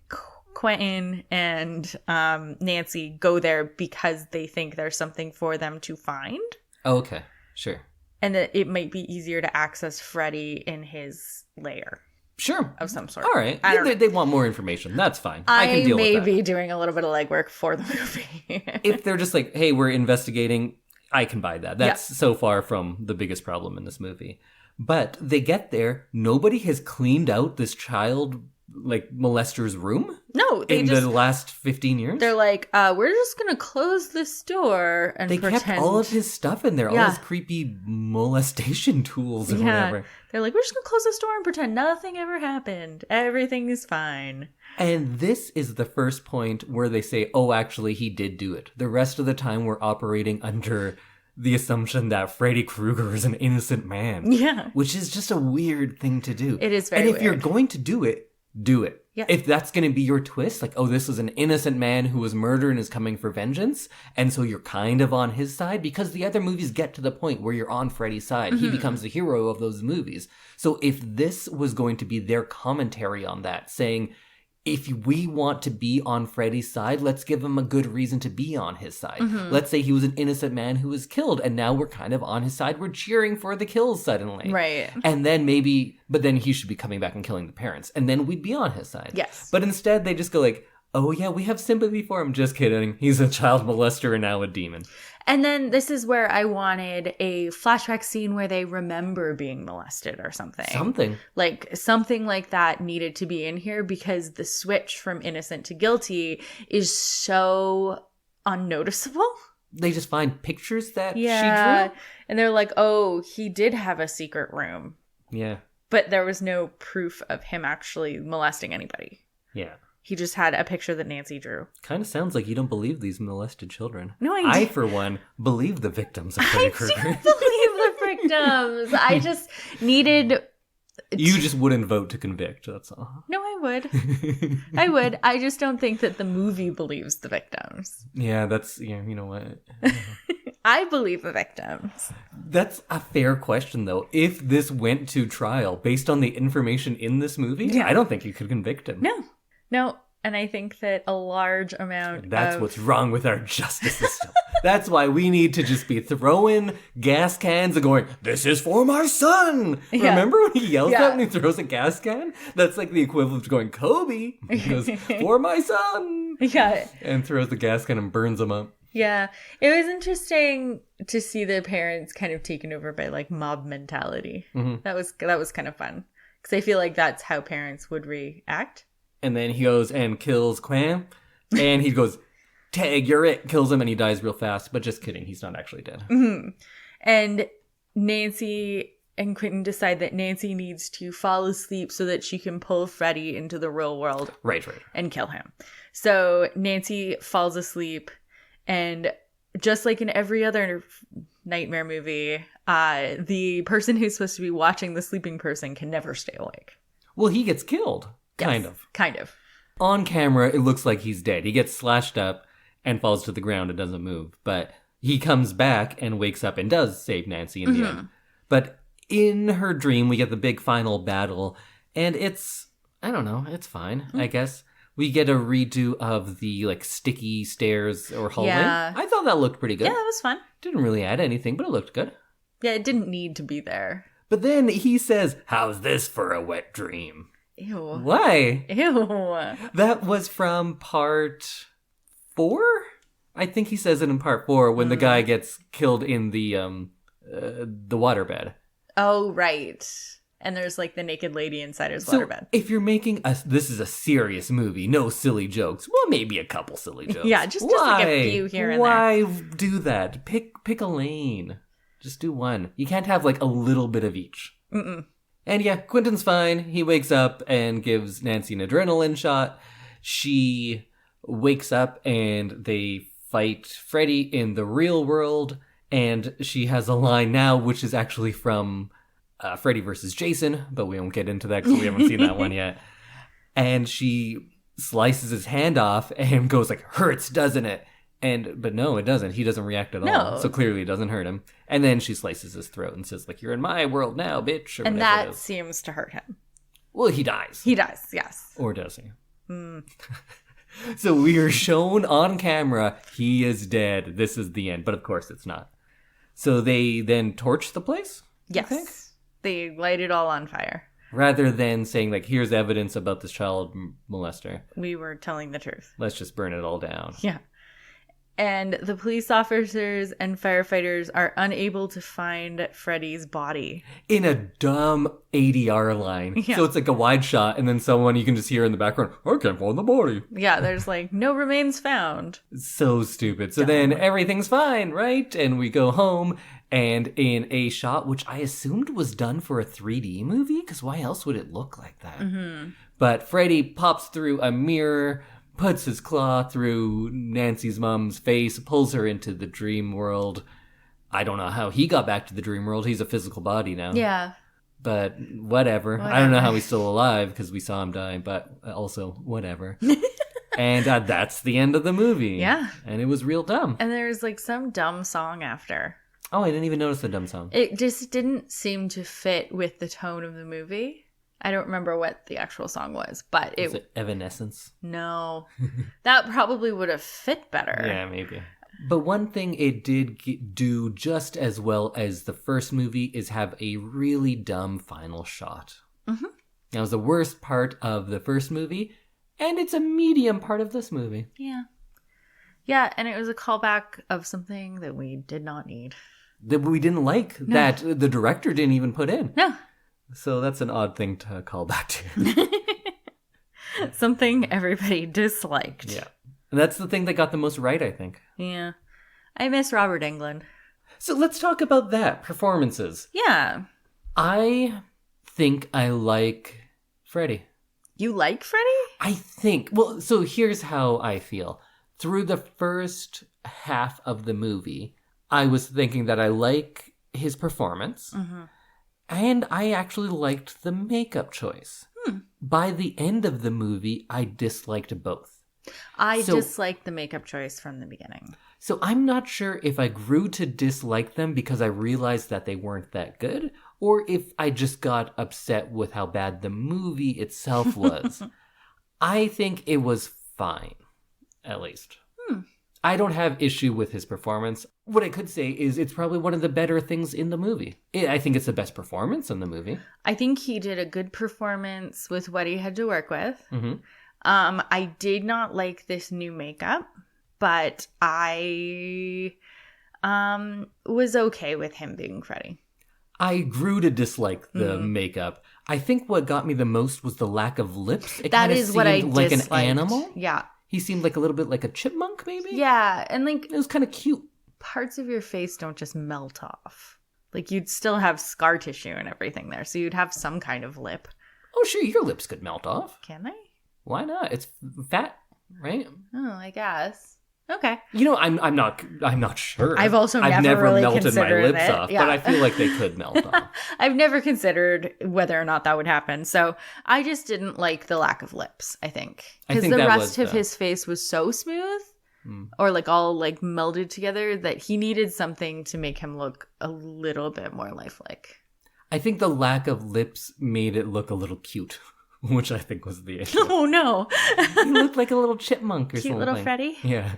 Quentin and Nancy go there because they think there's something for them to find. Oh, okay. Sure. And that it might be easier to access Freddy in his lair. Sure. Of some sort. All right. They want more information. That's fine. I can deal with that. may be doing a little bit of legwork for the movie. If they're just like, hey, we're investigating, I can buy that. That's so far from the biggest problem in this movie. But they get there. Nobody has cleaned out this child molester's room. No, in the last 15 years. They're like, we're just gonna close this door and they pretend. Kept all of his stuff in there, all his creepy molestation tools and whatever. They're like, we're just gonna close this door and pretend nothing ever happened. Everything is fine. And this is the first point where they say, oh, actually, he did do it. The rest of the time, we're operating under the assumption that Freddy Krueger is an innocent man. Yeah. Which is just a weird thing to do. It is very weird. And if you're going to do it, do it. Yeah. If that's going to be your twist, like, oh, this is an innocent man who was murdered and is coming for vengeance, and so you're kind of on his side, because the other movies get to the point where you're on Freddy's side. Mm-hmm. He becomes the hero of those movies. So if this was going to be their commentary on that, saying, if we want to be on Freddy's side, let's give him a good reason to be on his side. Mm-hmm. Let's say he was an innocent man who was killed, and now we're kind of on his side. We're cheering for the kills suddenly. Right. And then but then he should be coming back and killing the parents. And then we'd be on his side. Yes. But instead, they just go like, oh yeah, we have sympathy for him. Just kidding. He's a child molester and now a demon. And then this is where I wanted a flashback scene where they remember being molested or something. Something like that needed to be in here, because the switch from innocent to guilty is so unnoticeable. They just find pictures that she drew? And they're like, oh, he did have a secret room. Yeah. But there was no proof of him actually molesting anybody. Yeah. He just had a picture that Nancy drew. Kind of sounds like you don't believe these molested children. No, I for one, believe the victims of Freddy Krueger. I do believe the victims. I just needed... You just wouldn't vote to convict, that's all. No, I would. I would. I just don't think that the movie believes the victims. Yeah, you know what? I believe the victims. That's a fair question, though. If this went to trial based on the information in this movie, I don't think you could convict him. No, and I think that a large amount That's what's wrong with our justice system. That's why we need to just be throwing gas cans and going, this is for my son! Yeah. Remember when he yells that when he throws a gas can? That's like the equivalent of going, Kobe! He goes, for my son! Yeah. And throws the gas can and burns him up. Yeah. It was interesting to see the parents kind of taken over by like mob mentality. Mm-hmm. That was kind of fun. Because I feel like that's how parents would react. And then he goes and kills Quam. And he goes, tag, you're it. Kills him and he dies real fast. But just kidding. He's not actually dead. Mm-hmm. And Nancy and Quentin decide that Nancy needs to fall asleep so that she can pull Freddy into the real world. Right. And kill him. So Nancy falls asleep. And just like in every other nightmare movie, the person who's supposed to be watching the sleeping person can never stay awake. Well, he gets killed. Kind of. On camera, it looks like he's dead. He gets slashed up and falls to the ground and doesn't move. But he comes back and wakes up and does save Nancy in the end. But in her dream, we get the big final battle. And it's, I don't know, it's fine, I guess. We get a redo of the sticky stairs or hallway. Yeah. I thought that looked pretty good. Yeah, that was fun. Didn't really add anything, but it looked good. Yeah, it didn't need to be there. But then he says, how's this for a wet dream? Ew. Why? Ew. That was from part 4? I think he says it in part 4 when the guy gets killed in the waterbed. Oh, right. And there's the naked lady inside his waterbed. If you're making this is a serious movie, no silly jokes. Well, maybe a couple silly jokes. Yeah, just a few here and there. Why do that? Pick a lane. Just do one. You can't have a little bit of each. Mm-mm. And yeah, Quentin's fine. He wakes up and gives Nancy an adrenaline shot. She wakes up and they fight Freddy in the real world. And she has a line now, which is actually from Freddy vs. Jason, but we won't get into that because we haven't seen that one yet. And she slices his hand off and goes hurts, doesn't it? But no, it doesn't. He doesn't react at all. No. So clearly it doesn't hurt him. And then she slices his throat and says, like, you're in my world now, bitch. Or And whatever it that is. seems to hurt him. Well, he dies. He does, yes. Or does he? So we are shown on camera, he is dead. This is the end. But of course it's not. So they then torch the place? Yes. I think? They light it all on fire. Rather than saying, like, here's evidence about this child molester. We were telling the truth. Let's just burn it all down. Yeah. And the police officers and firefighters are unable to find Freddy's body. In a dumb ADR line. Yeah. So it's like a wide shot, and then someone you can just hear in the background, I can't find the body. Yeah, there's like no remains found. So stupid. So then everything's fine, right? And we go home, and in a shot, which I assumed was done for a 3D movie, because why else would it look like that? Mm-hmm. But Freddy pops through a mirror, puts his claw through Nancy's mom's face, pulls her into the dream world. I don't know how he got back to the dream world. He's a physical body now. Yeah. But whatever. I don't know how he's still alive because we saw him die, but also whatever. And that's the end of the movie. Yeah. And it was real dumb. And there's like some dumb song after. Oh, I didn't even notice the dumb song. It just didn't seem to fit with the tone of the movie. I don't remember what the actual song was, but Is it Evanescence? No. That probably would have fit better. Yeah, maybe. But one thing it did do just as well as the first movie is have a really dumb final shot. Mm-hmm. That was the worst part of the first movie, and it's a medium part of this movie. Yeah. Yeah, and it was a callback of something that we did not need. That we didn't like, that the director didn't even put in. No. So that's an odd thing to call back to. Something everybody disliked. Yeah. And that's the thing that got the most right, I think. Yeah. I miss Robert Englund. So let's talk about that. Performances. Yeah. I think I like Freddy. You like Freddy? I think. Well, so here's how I feel. Through the first half of the movie, I was thinking that I like his performance. Mm-hmm. And I actually liked the makeup choice. By the end of the movie, I disliked both. I disliked the makeup choice from the beginning. So I'm not sure if I grew to dislike them because I realized that they weren't that good, or if I just got upset with how bad the movie itself was. I think it was fine, at least. I don't have issue with his performance. What I could say is it's probably one of the better things in the movie. I think it's the best performance in the movie. I think he did a good performance with what he had to work with. Mm-hmm. I did not like this new makeup, but I was okay with him being Freddy. I grew to dislike the makeup. I think what got me the most was the lack of lips. It that is what I like disliked. An animal. Yeah. He seemed like a little bit like a chipmunk, maybe? Yeah, and like... It was kind of cute. Parts of your face don't just melt off. Like, you'd still have scar tissue and everything there, so you'd have some kind of lip. Oh, sure, your lips could melt off. Can they? Why not? It's fat, right? Oh, I guess. Okay. You know, I'm not sure. I've never really melted my considered lips it. off, Yeah. but I feel like they could melt off. I've never considered whether or not that would happen. So I just didn't like the lack of lips, I think. Because the rest of his face was so smooth or like all like melded together that he needed something to make him look a little bit more lifelike. I think the lack of lips made it look a little cute, which I think was the issue. Oh, no. He looked like a little chipmunk or Cute something. little Freddy? Yeah.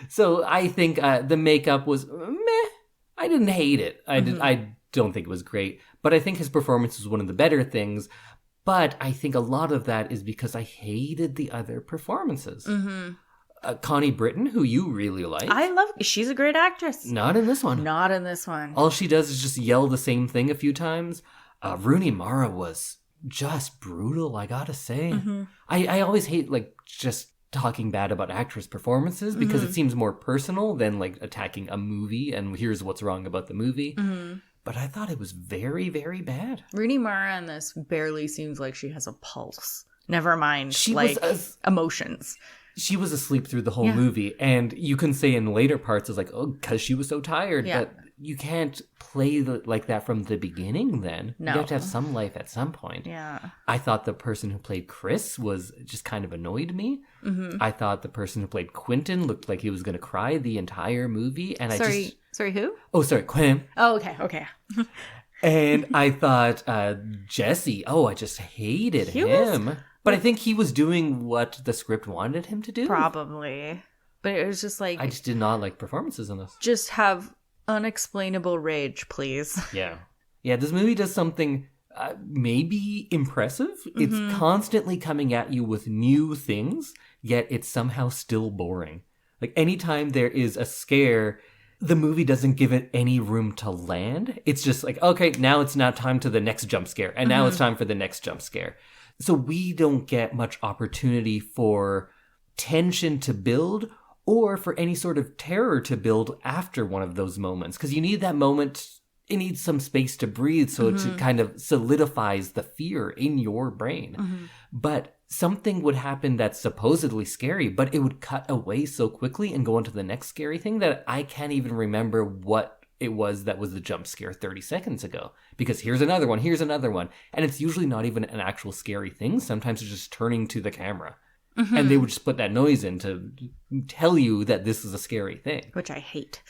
So I think the makeup was meh. I didn't hate it. I don't think it was great. But I think his performance was one of the better things. But I think a lot of that is because I hated the other performances. Mm-hmm. Connie Britton, who you really like. She's a great actress. Not in this one. Not in this one. All she does is just yell the same thing a few times. Rooney Mara was just brutal, I gotta say. Mm-hmm. I always hate, like, just talking bad about actress performances because it seems more personal than, like, attacking a movie and here's what's wrong about the movie. Mm-hmm. But I thought it was very, very bad. Rooney Mara in this barely seems like she has a pulse. Never mind, emotions. She was asleep through the whole movie, and you can say in later parts, it's like, oh, because she was so tired. Yeah. But you can't play like that from the beginning then. No. You have to have some life at some point. Yeah. I thought the person who played Chris was just kind of annoyed me. Mm-hmm. I thought the person who played Quentin looked like he was going to cry the entire movie. And Sorry, who? Oh, sorry, Quinn. Oh, okay. And I thought Jesse, I just hated him. But I think he was doing what the script wanted him to do. Probably. But it was just like... I just did not like performances in this. Just have unexplainable rage, please. Yeah. Yeah, this movie does something maybe impressive. Mm-hmm. It's constantly coming at you with new things, yet it's somehow still boring. Like, anytime there is a scare, the movie doesn't give it any room to land. It's just like, okay, now it's now time to the next jump scare, and now it's time for the next jump scare. So we don't get much opportunity for tension to build or for any sort of terror to build after one of those moments. Because you need that moment, it needs some space to breathe so it kind of solidifies the fear in your brain. Mm-hmm. But something would happen that's supposedly scary, but it would cut away so quickly and go into the next scary thing that I can't even remember what it was that was the jump scare 30 seconds ago. Because here's another one. And it's usually not even an actual scary thing. Sometimes it's just turning to the camera. Mm-hmm. And they would just put that noise in to tell you that this is a scary thing. Which I hate.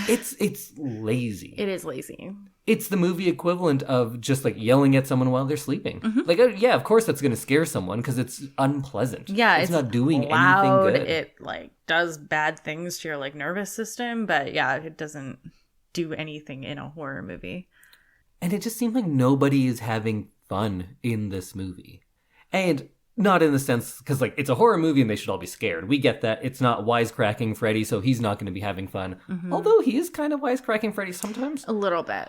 It's lazy. It is lazy. It's the movie equivalent of just like yelling at someone while they're sleeping. Mm-hmm. Like, yeah, of course that's going to scare someone because it's unpleasant. Yeah, it's not doing loud. anything good. It like does bad things to your like nervous system, but yeah, it doesn't do anything in a horror movie. And it just seems like nobody is having fun in this movie. And not in the sense, because like it's a horror movie and they should all be scared. We get that. It's not wisecracking Freddy, so he's not going to be having fun. Mm-hmm. Although he is kind of wisecracking Freddy sometimes. A little bit.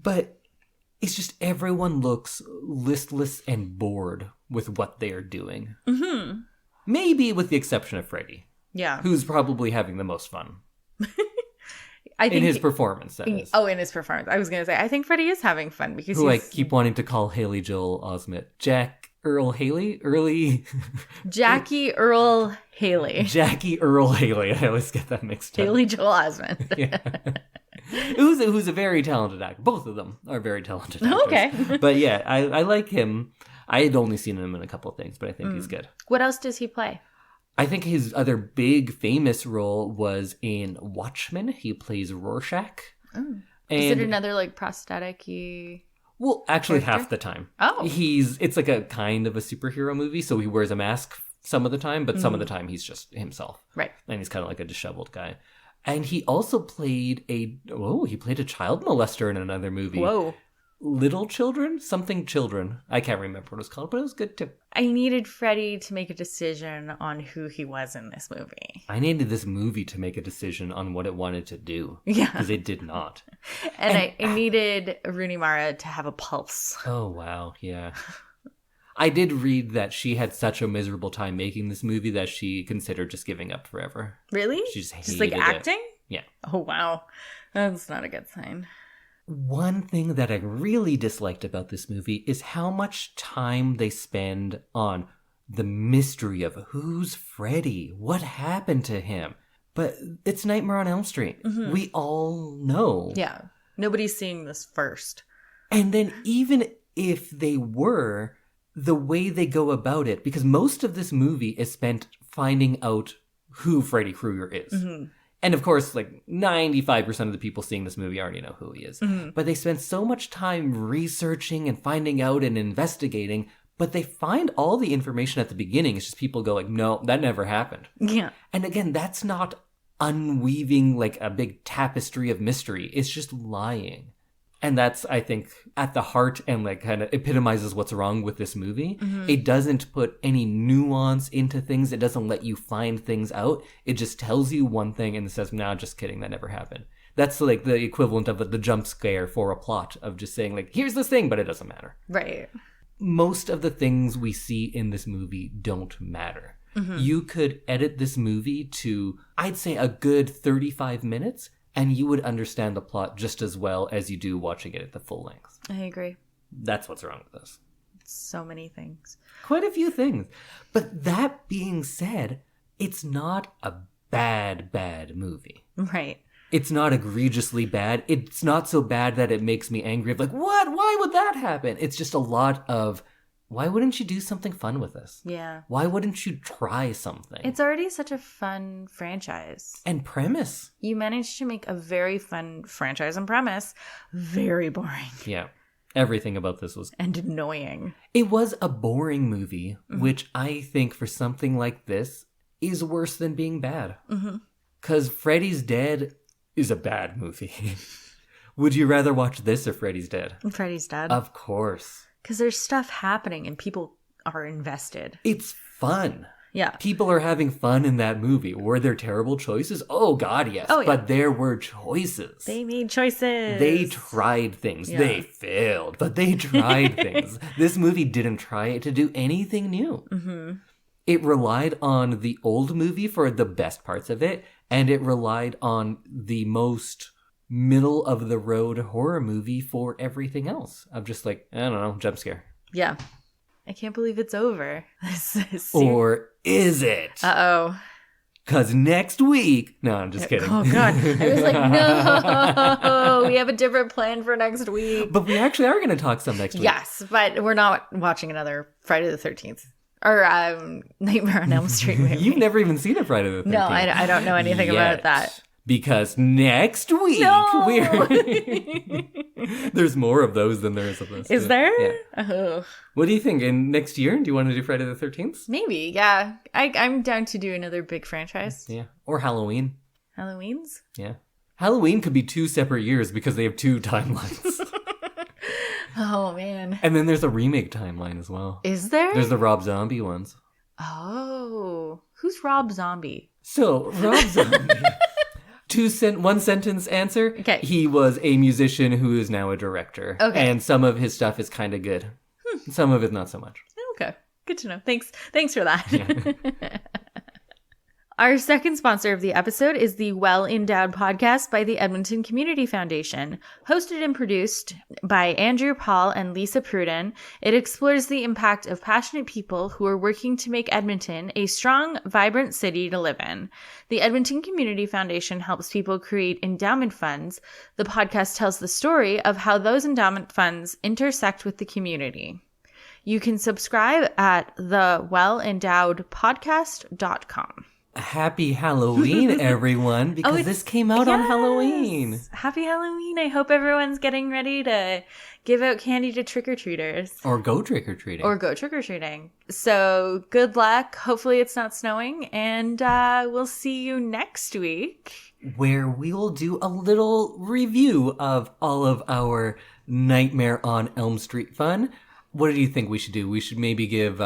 But it's just everyone looks listless and bored with what they are doing. Mm-hmm. Maybe with the exception of Freddy. Yeah. Who's probably having the most fun. I think in his performance, that is. Oh, in his performance. I was going to say, I think Freddy is having fun because I keep wanting to call Haley Joel Osment. Jackie Earle Haley? Jackie Earle Haley. Jackie Earle Haley. I always get that mixed up. Haley Joel Osment. Yeah. Who's a very talented actor. Both of them are very talented actors. Okay. But yeah, I like him. I had only seen him in a couple of things, but I think he's good. What else does he play? I think his other big famous role was in Watchmen. He plays Rorschach. Oh. Is it another like prosthetic-y... Well, actually character? Half the time. Oh. It's like a kind of a superhero movie, so he wears a mask some of the time, but some of the time he's just himself. Right. And he's kind of like a disheveled guy. And he also played a child molester in another movie. Whoa. Little Children? Something Children. I can't remember what it was called, but it was good too. I needed Freddy to make a decision on who he was in this movie. I needed this movie to make a decision on what it wanted to do. Yeah. Because it did not. And I needed Rooney Mara to have a pulse. Oh, wow. Yeah. I did read that she had such a miserable time making this movie that she considered just giving up forever. Really? She just hated just like acting? Yeah. Oh, wow. That's not a good sign. One thing that I really disliked about this movie is how much time they spend on the mystery of who's Freddy, what happened to him. But it's Nightmare on Elm Street. Mm-hmm. We all know. Yeah. Nobody's seeing this first. And then even if they were, the way they go about it, because most of this movie is spent finding out who Freddy Krueger is. Mm-hmm. And of course, like 95% of the people seeing this movie already know who he is. Mm-hmm. But they spend so much time researching and finding out and investigating, but they find all the information at the beginning. It's just people go like, no, that never happened. Yeah. And again, that's not unweaving like a big tapestry of mystery. It's just lying. And that's, I think, at the heart and like kind of epitomizes what's wrong with this movie. Mm-hmm. It doesn't put any nuance into things. It doesn't let you find things out. It just tells you one thing and says, nah, just kidding, that never happened. That's like the equivalent of the jump scare for a plot of just saying like, here's this thing, but it doesn't matter. Right. Most of the things we see in this movie don't matter. Mm-hmm. You could edit this movie to, I'd say, a good 35 minutes, and you would understand the plot just as well as you do watching it at the full length. I agree. That's what's wrong with this. So many things. Quite a few things. But that being said, it's not a bad movie. Right. It's not egregiously bad. It's not so bad that it makes me angry. Of like, what? Why would that happen? It's just a lot of, why wouldn't you do something fun with this? Yeah. Why wouldn't you try something? It's already such a fun franchise. And premise. You managed to make a very fun franchise and premise very boring. Yeah. Everything about this was... And annoying. It was a boring movie, which I think for something like this is worse than being bad. Because Freddy's Dead is a bad movie. Would you rather watch this or Freddy's Dead? Freddy's Dead. Of course. Because there's stuff happening and people are invested. It's fun. Yeah. People are having fun in that movie. Were there terrible choices? Oh, God, yes. Oh, yeah. But there were choices. They made choices. They tried things. Yeah. They failed, but they tried things. This movie didn't try to do anything new. It relied on the old movie for the best parts of it, and it relied on the most middle-of-the-road horror movie for everything else. I'm just like, I don't know, jump scare. Yeah. I can't believe it's over. Or is it? Uh-oh. Because next week... No, I'm just kidding. Oh, God. I was like, no, we have a different plan for next week. But we actually are going to talk some next week. Yes, but we're not watching another Friday the 13th. Or Nightmare on Elm Street movie. You've never even seen a Friday the 13th. No, I don't know anything about that. Because next week there's more of those than there is of this. Is there? Yeah. Oh. What do you think? In next year, do you want to do Friday the 13th? Maybe, yeah. I'm down to do another big franchise. Yeah. Or Halloween. Halloween's? Yeah. Halloween could be 2 separate years because they have 2 timelines. Oh, man. And then there's a remake timeline as well. Is there? There's the Rob Zombie ones. Oh. Who's Rob Zombie? So, Rob Zombie... One sentence answer. Okay. He was a musician who is now a director. Okay. And some of his stuff is kind of good. Some of it not so much. Okay. Good to know. Thanks for that. Yeah. Our second sponsor of the episode is the Well Endowed podcast by the Edmonton Community Foundation. Hosted and produced by Andrew Paul and Lisa Pruden, it explores the impact of passionate people who are working to make Edmonton a strong, vibrant city to live in. The Edmonton Community Foundation helps people create endowment funds. The podcast tells the story of how those endowment funds intersect with the community. You can subscribe at thewellendowedpodcast.com. Happy Halloween, everyone, because this came out on Halloween. Happy Halloween. I hope everyone's getting ready to give out candy to trick-or-treaters. Or go trick-or-treating. Or go trick-or-treating. So good luck. Hopefully it's not snowing. And we'll see you next week. Where we will do a little review of all of our Nightmare on Elm Street fun. What do you think we should do? We should maybe give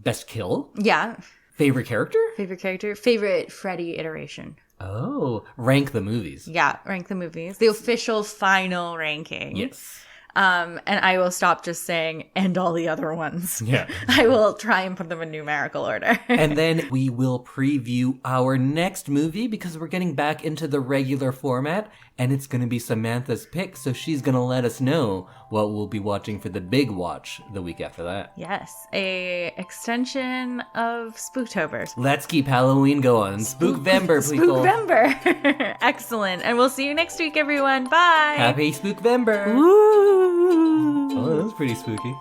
Best Kill? Yeah. Favorite character? Favorite character? Favorite Freddy iteration. Oh, rank the movies. Yeah, rank the movies. The official final ranking. Yes. And I will stop just saying, and all the other ones. Yeah. I will try and put them in numerical order. And then we will preview our next movie because we're getting back into the regular format. And it's going to be Samantha's pick. So she's going to let us know what we'll be watching for the big watch the week after that. Yes. A extension of Spooktober. Let's keep Halloween going. Spookvember, people. Spookvember. Excellent. And we'll see you next week, everyone. Bye. Happy Spookvember. Woo. Oh, that was pretty spooky.